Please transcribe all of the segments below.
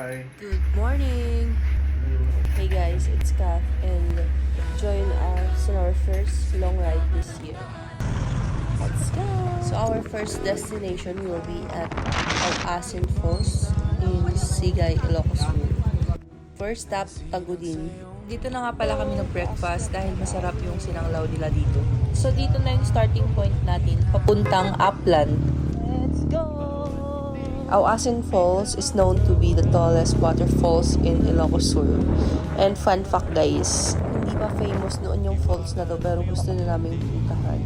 Hi. Good morning! Hey guys, it's Kath and join us on our first long ride this year. Let's go! So our first destination will be at Al-Asin Falls in Sigay, Ilocos Sur. First stop, Tagudin. Dito na nga pala kami nag-breakfast dahil masarap yung sinanglaw nila dito. So dito na yung starting point natin, papuntang Upland. Let's go! Al-Asin Falls is known to be the tallest waterfalls in Ilocos Sur. And fun fact guys, hindi pa famous noon yung falls na to pero gusto na namin puntahan.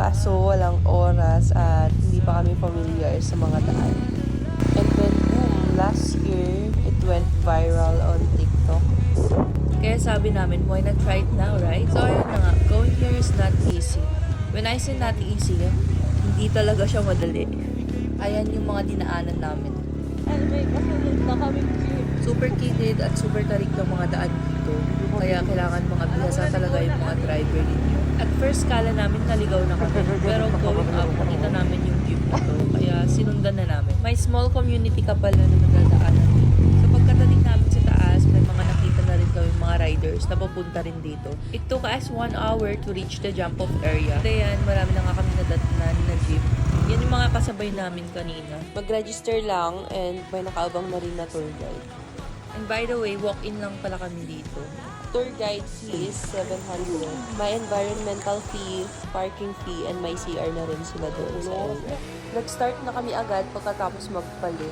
Kaso walang oras at hindi pa kami familiar sa mga daan. And then boom, last year, it went viral on TikTok. Kaya sabi namin, why not try it now, right? So ayun na nga, going here is not easy. When I say not easy, hindi talaga siya madali. Ayan yung mga dinaanan namin. And may kasunod na kaming jeep. Super kitid at super tarik ng mga daan dito. Kaya kailangan mga bihasa talaga yung mga driver ninyo. At first kala namin naligaw na kami. Pero going up, nakita namin yung jeep na to. Kaya sinundan na namin. May small community ka pala na nagdadaanan dito. So pagkatating namin sa taas, may mga nakita na rin kami mga riders na papunta rin dito. It took us 1 hour to reach the jump-off area. Kaya yan, marami na nga kami nadatnan na jeep. Yan yung mga kasabay namin kanina. Mag-register lang and may nakaabang na rin na tour guide. And by the way, walk-in lang pala kami dito. Tour guide fee is 700. May environmental fee, parking fee, and may CR na rin sila doon sa area. Nag-start na kami agad pagkatapos magpalit.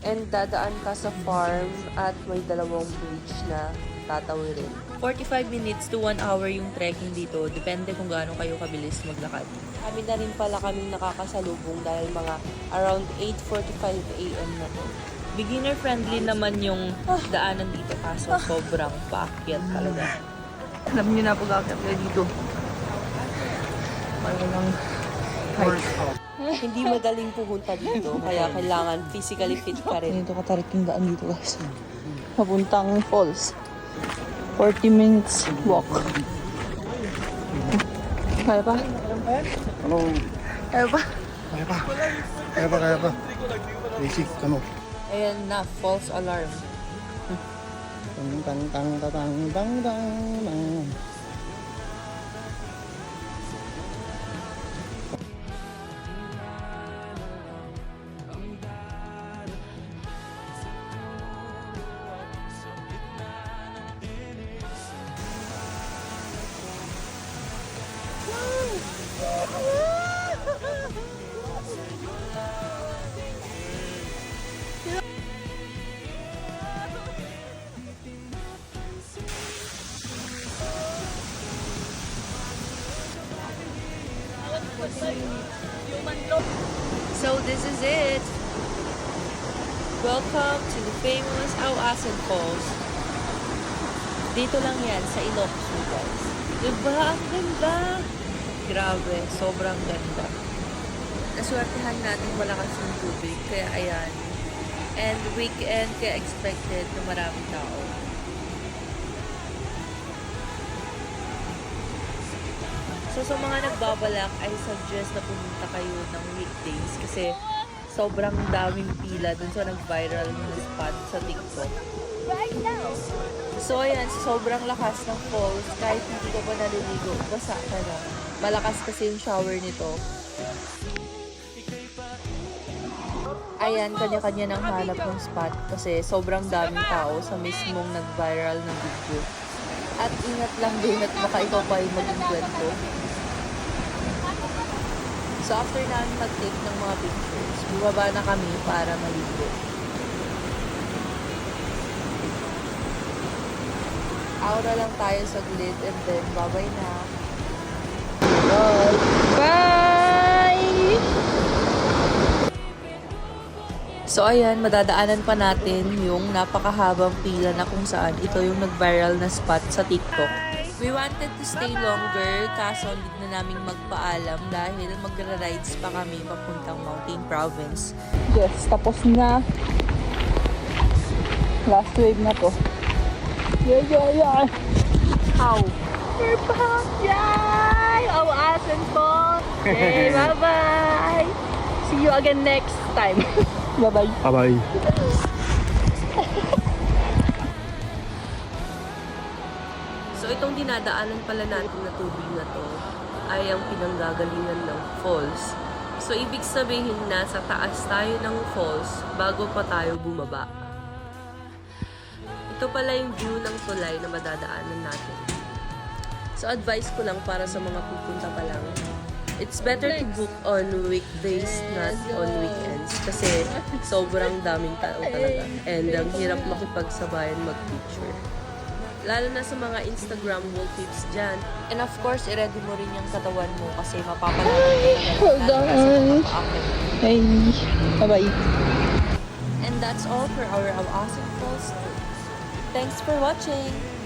And dadaan ka sa farm at may dalawang bridge na tatawirin. 45 minutes to 1 hour yung trekking dito. Depende kung gaano kayo kabilis maglakad. Kami na rin pala kaming nakakasalubong dahil mga around 8:45 AM na to. Beginner friendly naman yung daanan dito kaso sobrang paakyat talaga. Alam niyo na pag-akyat kayo dito. Walang height. Hindi madaling pumunta dito kaya kailangan physically fit ka rin. Ganito katarik yung daan dito guys. Papuntang falls. 40 minutes walk. Kaya pa? Ano? Kaya pa? Kaya pa. Basic, ano? Ayan na, false alarm. Tang. So this is it. Welcome to the famous Al-Asin Falls. Dito lang yan sa Ilocos Sur, guys. Diba? Ang ganda! Grabe, sobrang ganda. Naswertehan natin malakas yung tubig, kaya ayan. And weekend, kaya expected na maraming tao. So sa mga nagbabalak, I suggest na pumunta kayo ng weekdays kasi sobrang daming pila dun sa nag-viral na spot sa TikTok. So ayan, sobrang lakas ng falls kahit hindi ka pa naliligo, basa ka na. Malakas kasi yung shower nito. Ayan, kanya-kanya nang hanap ng spot kasi sobrang daming tao sa mismong nag-viral na video. At ingat lang din at baka ikaw pa yung maging kwento. So after namin mag-take ng mga pictures, bumaba na kami para maligo. Aura lang tayo saglit and then bye-bye na. Bye! So ayan, madadaanan pa natin yung napakahabang pila na kung saan ito yung nag-viral na spot sa TikTok. We wanted to stay longer, kaso hindi na namin magpaalam dahil magra-rides pa kami papuntang Mountain Province. Yes, tapos na. Last wave na to. Yeah. Ow! We're back! Yay! Al-Asin Falls! Yay! Bye-bye! See you again next time. Bye-bye. Bye-bye. dinadaanan pala natin na tubig na to ay ang pinanggagalingan ng falls. So, ibig sabihin na sa taas tayo ng falls bago pa tayo bumaba. Ito pala yung view ng tulay na madadaanan natin. So, advice ko lang para sa mga pupunta pa lang. It's better to book on weekdays, not on weekends. Kasi sobrang daming tao talaga. And ang hirap makipagsabayan mag-picture. Lalo na sa mga Instagram wall tips dyan. And of course, i-ready mo rin yung katawan mo kasi mapapalaman ka Hold on. Hey. Bye-bye. And that's all for our awesome falls tour. Thanks for watching!